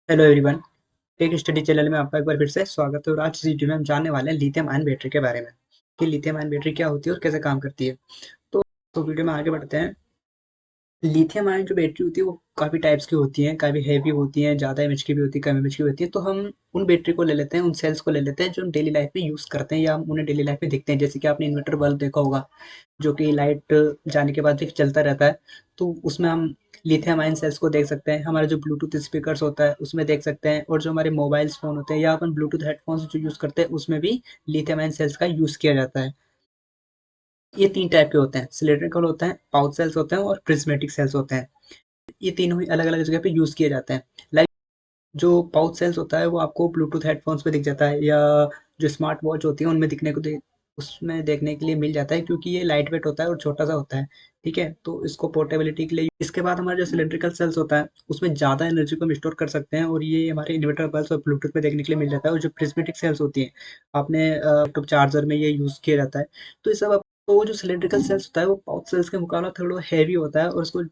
Hello everyone. Tech study channel में आपका एक बार फिर से स्वागत है और आज इस वीडियो में हम जानने वाले हैं लिथियम आयन बैटरी के बारे में कि लिथियम आयन बैटरी क्या होती है और कैसे काम करती है। तो वीडियो में आगे बढ़ते हैं। लिथियम आयन जो बैटरी होती है वो काफ़ी टाइप्स की होती हैं, काफ़ी हैवी होती हैं, ज़्यादा एमएच की भी होती है, कम एमएच की भी होती है। तो हम उन बैटरी को ले लेते हैं, उन सेल्स को ले लेते हैं जो हम डेली लाइफ में यूज़ करते हैं या हम उन्हें डेली लाइफ में देखते हैं। जैसे कि आपने इन्वर्टर बल्ब देखा होगा जो कि लाइट जाने के बाद भी चलता रहता है। तो उसमें हम लिथियम आयन सेल्स को देख सकते हैं। हमारे जो ब्लूटूथ स्पीकर्स होता है उसमें देख सकते हैं, और जो हमारे मोबाइल्स फ़ोन होते हैं या अपन ब्लूटूथ हेडफ़ोन्स जो यूज़ करते हैं उसमें भी लिथियम आयन सेल्स का यूज़ किया जाता है। ये 3 टाइप के होते हैं, सिलिंड्रिकल होते हैं, पाउच सेल्स होते हैं और प्रिज़्मेटिक सेल्स होते हैं। ये तीनों ही अलग-अलग जगह पे यूज़ किए जाते हैं। लाइक जो पाउच सेल्स होता है वो आपको ब्लूटूथ हेडफ़ोन्स में दिख जाता है, या जो स्मार्ट वॉच होती है उनमें दिखने को दे उसमें देखने के लिए मिल जाता है, क्योंकि ये लाइट वेट होता है और छोटा-सा होता है, ठीक है? तो इसको पोर्टेबिलिटी के लिए इसके बाद हमारा जो सिलिंड्रिकल सेल्स होता है, उसमें ज़्यादा एनर्जी को हम स्टोर कर सकते हैं, और ये हमारे इन्वर्टर बल्ब्स और ब्लूटूथ में देखने के लिए मिल जाता है। और जो प्रिज़्मेटिक सेल्स होती हैं, आपने लैपटॉप चार्जर में ये यूज़ किया जाता है। तो ये सब वो जो सिलिंड्रिकल सेल्स होता है वो पाउच सेल्स के मुकाबला थोड़ा हेवी होता है, और इसको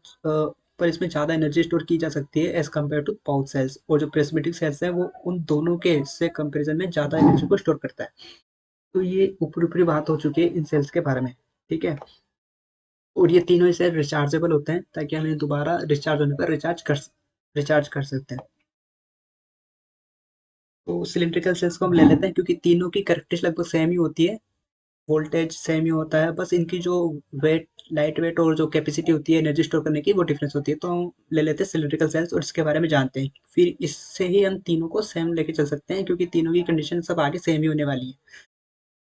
पर इसमें ज़्यादा एनर्जी स्टोर की जा सकती है as compared to pouch cells. और जो प्रिज़्मेटिक सेल्स हैं वो उन दोनों के से कंपैरिज़न में ज़्यादा एनर्जी को स्टोर करता है। तो ये ऊपरी-ऊपरी बात हो चुकी है इन सेल्स के बारे में, ठीक है? और ये तीनों ही सेल रिचार्जेबल होते हैं ताकि हम इन्हें दोबारा डिस्चार्ज होने पर रिचार्ज कर सकते हैं। तो सिलिंड्रिकल सेल्स को हम ले लेते हैं क्योंकि तीनों की कैरेक्टरिस्टिक लगभग सेम ही होती है, वोल्टेज सेम ही होता है, बस इनकी जो वेट लाइट वेट और जो कैपेसिटी होती है एनर्जी स्टोर करने की वो डिफरेंस होती है। तो हम ले लेते हैं सिलिंड्रिकल सेल्स और इसके बारे में जानते हैं। फिर इससे ही हम तीनों को सेम लेके चल सकते हैं क्योंकि तीनों की कंडीशन सब आगे सेम ही होने वाली है।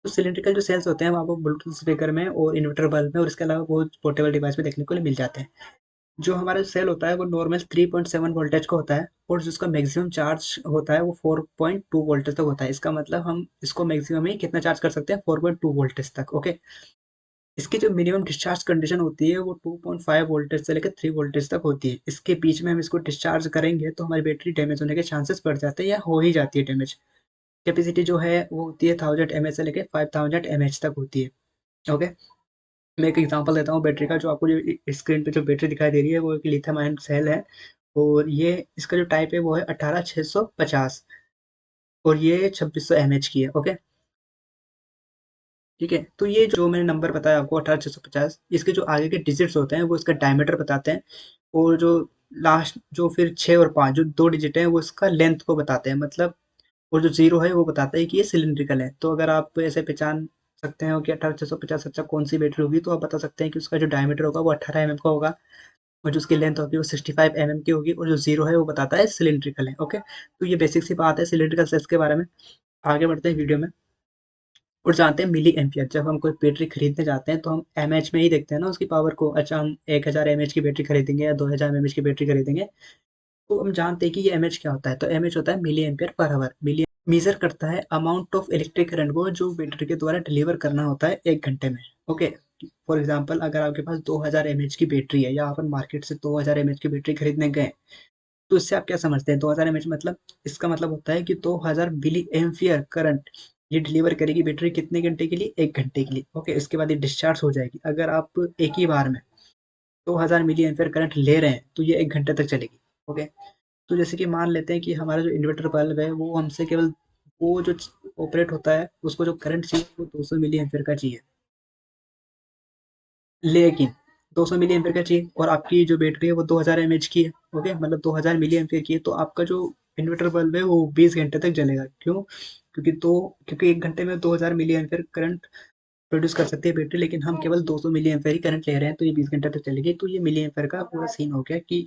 तो सिलिंड्रिकल जो सेल्स होते हैं वो आपको ब्लूटूथ स्पीकर में और इन्वर्टर बल्ब में और इसके अलावा बहुत पोर्टेबल डिवाइस में देखने को मिल जाते हैं। जो हमारा सेल होता है वो नॉर्मल 3.7 वोल्टेज का होता है, और जिसका मैक्सिमम चार्ज होता है वो 4.2 वोल्टेज तक होता है। इसका मतलब हम इसको मैक्सिमम ही कितना चार्ज कर सकते हैं, 4.2 वोल्टेज तक। ओके। इसकी जो मिनिमम डिस्चार्ज कंडीशन होती है वो 2.5 वोल्टेज से लेकर 3 वोल्टेज तक होती है। इसके बीच में हम इसको डिस्चार्ज करेंगे तो हमारी बैटरी डैमेज होने के चांसेस बढ़ जाते हैं या हो ही जाती है डैमेज। कैपेसिटी जो है वो होती है 1000 एमएच से लेकर 5000 एमएच तक होती है। ओके। मैं एक एग्जांपल देता हूँ बैटरी का। जो आपको जो स्क्रीन पे जो बैटरी दिखाई दे रही है वो एक लिथियम आयन सेल है, और ये इसका जो टाइप है वो है 18650, और ये 2600 एमएच की है। ओके, ठीक है। तो ये जो मैंने नंबर बताया आपको 18650, इसके जो आगे के डिजिट्स होते हैं वो इसका डायमीटर बताते हैं, और जो लास्ट जो फिर 6 और 5 जो 2 डिजिट हैं वो इसका लेंथ को बताते हैं, मतलब। और जो 0 है वो बताता है कि ये सिलिंड्रिकल है। तो अगर आप ऐसे पहचान सकते हो कि 18650 अच्छा कौन-सी बैटरी होगी, तो आप बता सकते हैं कि उसका जो डायमीटर होगा वो 18 एमएम का होगा, और जो उसकी लेंथ होगी वो 65 एमएम की होगी, और जो 0 है वो बताता है सिलिंड्रिकल है। ओके? तो ये बेसिक सी बात है सिलिंड्रिकल सेल्स के बारे में। आगे बढ़ते हैं वीडियो में और जानते हैं मिली एम्पियर। जब हम कोई बैटरी खरीदने जाते हैं तो हम एमएच में ही देखते हैं ना उसकी पावर को। अच्छा, हम 1000 एमएच की बैटरी खरीदेंगे या 2000 एमएच की बैटरी खरीदेंगे, तो हम जानते हैं कि ये एमएच क्या होता है। तो एमएच होता है मिली एम्पियर पर आवर। मिली मेजर करता है अमाउंट ऑफ इलेक्ट्रिक करंट को जो बैटरी के द्वारा डिलीवर करना होता है 1 घंटे में। ओके? फॉर एग्जांपल अगर आपके पास 2000 एमएच की बैटरी है, या अपन मार्केट से 2000 एमएच की बैटरी खरीदने गए, तो इससे आप क्या समझते हैं? 2000 एमएच मतलब, इसका मतलब होता है कि 2000 मिली एम्पियर करंट ये डिलीवर करेगी बैटरी कितने घंटे के लिए? 1 घंटे के लिए। ओके, इसके बाद ये डिस्चार्ज हो जाएगी। अगर आप एक ही बार में 2000 मिली एम्पियर करंट ले रहे हैं तो ये 1 घंटे तक चलेगी। ओके? तो जैसे कि मान लेते हैं कि हमारा जो इन्वर्टर बल्ब है वो हमसे केवल वो जो ऑपरेट होता है उसको जो करंट चाहिए वो 200 मिली एम्पियर का चाहिए, लेकिन 200 मिली एम्पियर का चाहिए, और आपकी जो बैटरी है वो 2000 एमएच की है। ओके, मतलब 2000 मिली एम्पियर की है, तो आपका जो इन्वर्टर बल्ब है वो 20 घंटे तक जलेगा। क्यों? क्योंकि 1 घंटे में 2000 मिली एम्पियर करंट प्रोड्यूस कर सकती है बैटरी, लेकिन हम केवल 200 मिली एम्पियर ही करंट ले रहे हैं, तो ये 20 घंटे तक चलेगी। तो ये मिली एम्पियर का पूरा सीन हो गया कि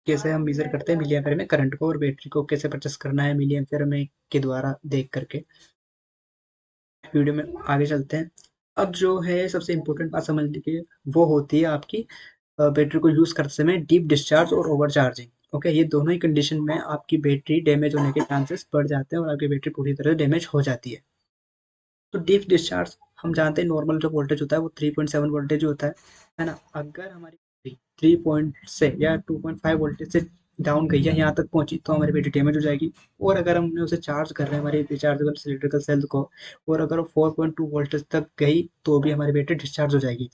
कैसे हम मेजर करते हैं मिली एम्पियर में करंट को, और बैटरी को कैसे परचेस करना है मिली एम्पियर में के द्वारा देख करके। वीडियो में आगे चलते हैं। अब जो है सबसे इम्पोर्टेंट बात समझने की, वो होती है आपकी बैटरी को यूज़ करते समय डीप डिस्चार्ज और ओवर चार्जिंग। ओके, ये दोनों ही कंडीशन में आपकी बैटरी डैमेज होने के चांसेस बढ़ जाते हैं और आपकी बैटरी पूरी तरह से डैमेज हो जाती है। तो डीप डिस्चार्ज हम जानते हैं नॉर्मल जो वोल्टेज होता है वो 3.7 वोल्टेज होता है ना? अगर हमारी बैटरी 3 पॉइंट से या 2.5 वोल्टेज से डाउन गई है, यहाँ तक पहुंची, तो हमारी बैटरी डैमेज हो जाएगी। और अगर हमने उसे चार्ज कर रहे हैं हमारी रिचार्जेबल सिलिंड्रिकल सेल को, और अगर वो 4.2 वोल्टेज तक गई तो भी हमारी बैटरी डिस्चार्ज हो जाएगी।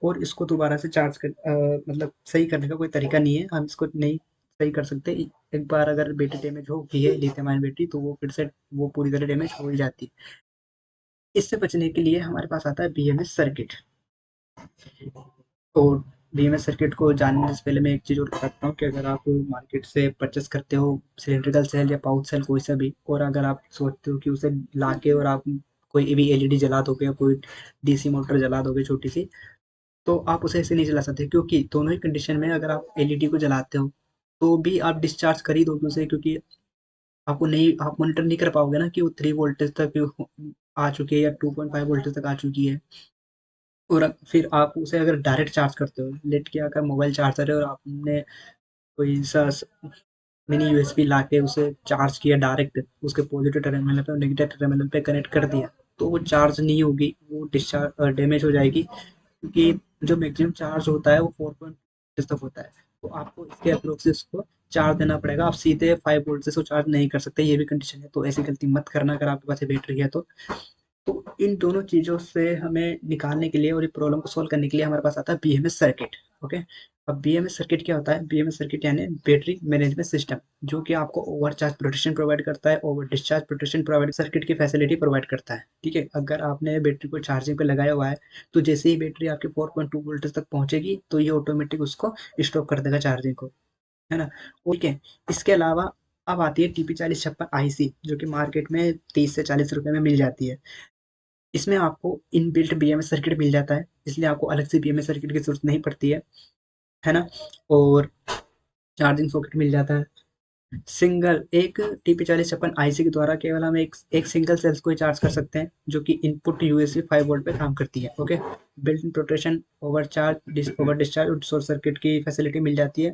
और इसको दोबारा से मतलब सही करने का कोई तरीका नहीं है, हम इसको नहीं सही कर सकते हैं। एक बार अगर बैटरी डैमेज हो गई है लिथियम आयन बैटरी, तो वो फिर से वो पूरी तरह डैमेज हो ही जाती है। इससे बचने के लिए हमारे पास आता है बीएमएस सर्किट। तो बीएमएस सर्किट को जानने से पहले मैं एक चीज़ और बताता हूँ कि अगर आप मार्केट से परचेस करते हो सिलेंड्रिकल सेल या पाउच सेल कोई सा भी, और अगर आप सोचते हो कि उसे ला के और आप कोई भी एलईडी जला दोगे या कोई डीसी मोटर जला दोगे छोटी सी, तो आप उसे ऐसे नहीं चला सकते, क्योंकि दोनों ही कंडीशन में अगर आप एलईडी को जलाते हो तो भी आप डिस्चार्ज कर ही दोगे उसे, क्योंकि आपको नहीं, आप मॉनिटर नहीं कर पाओगे ना कि वो 3 वोल्टेज तक आ चुकी है या 2.5 वोल्टेज तक आ चुकी है। और फिर आप उसे अगर डायरेक्ट चार्ज करते हो, लेट के अगर मोबाइल चार्जर है और आपने कोई सा मिनी यूएसबी ला के उसे चार्ज किया डायरेक्ट उसके पॉजिटिव टर्मिनल पे और नेगेटिव टर्मिनल पे कनेक्ट कर दिया, तो वो चार्ज नहीं होगी, वो डिस्चार्ज डैमेज हो जाएगी, क्योंकि जो मैक्सिमम चार्ज होता है वो 4 तक होता है। तो आपको इसके अप्रोक्स उसको चार्ज देना पड़ेगा, आप सीधे 5 वोल्ट से उसको चार्ज नहीं कर सकते, ये भी कंडीशन है। तो ऐसी गलती मत करना अगर आपके पास बैटरी है तो इन दोनों चीज़ों से हमें निकालने के लिए और ये प्रॉब्लम को सॉल्व करने के लिए हमारे पास आता है बीएमएस सर्किट। ओके, अब बीएमएस सर्किट क्या होता है? बीएमएस सर्किट यानी बैटरी मैनेजमेंट सिस्टम, जो कि आपको ओवरचार्ज प्रोटेक्शन प्रोवाइड करता है, over discharge protection provide circuit की फैसिलिटी प्रोवाइड करता है। ठीक है, अगर आपने बैटरी को चार्जिंग पे लगाया हुआ है तो जैसे ही बैटरी आपके 4.2 वोल्ट तक पहुंचेगी तो ये ऑटोमेटिक उसको स्टॉप कर देगा चार्जिंग को, है ना? ठीक है, इसके अलावा अब आती है TP4056 IC, जो कि मार्केट में 30 से 40 रुपए में मिल जाती है। इसमें आपको इनबिल्ट बीएमएस सर्किट मिल जाता है, इसलिए आपको अलग से बीएमएस सर्किट की जरूरत नहीं पड़ती है ना? और चार्जिंग सॉकेट मिल जाता है। सिंगल एक TP4056 IC के द्वारा केवल हम एक सिंगल सेल्स को ही चार्ज कर सकते हैं, जो कि इनपुट यूएसबी 5 वोल्ट पे काम करती है। Okay, built in protection, over discharge और शॉर्ट सर्किट की फैसिलिटी मिल जाती है।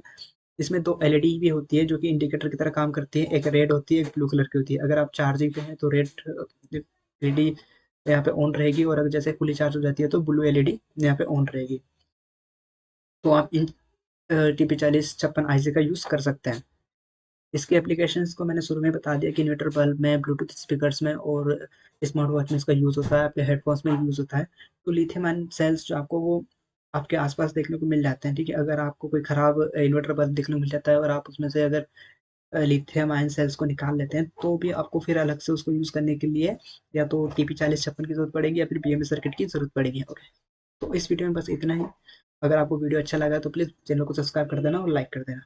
इसमें 2 एलईडी भी होती है जो कि इंडिकेटर की तरह काम करती है, एक रेड होती है, एक ब्लू कलर की होती है। अगर आप चार्जिंग पे हैं तो रेड एलईडी यहाँ पे ऑन रहेगी, और अगर जैसे फुली चार्ज हो जाती है तो ब्लू एलईडी यहाँ पे ऑन रहेगी। तो आप इन TP4056 IC का यूज़ कर सकते हैं। इसके एप्लीकेशंस को मैंने शुरू में बता दिया कि इन्वर्टर बल्ब में, ब्लूटूथ स्पीकर्स में और स्मार्ट वॉच में इसका यूज़ होता है, आपके हेडफोन्स में यूज़ होता है। तो लिथियम आयन सेल्स जो आपको वो आपके आसपास देखने को मिल जाते हैं। ठीक है, अगर आपको कोई खराब इन्वर्टर बल्ब देखने को मिल जाता है और आप उसमें से अगर लिथियम आयन सेल्स को निकाल लेते हैं, तो भी आपको फिर अलग से उसको यूज़ करने के लिए या तो TP4056 की ज़रूरत पड़ेगी या फिर बीएमएस सर्किट की ज़रूरत पड़ेगी। ओके, तो इस वीडियो में बस इतना ही। अगर आपको वीडियो अच्छा लगा तो प्लीज़ चैनल को सब्सक्राइब कर देना और लाइक कर देना।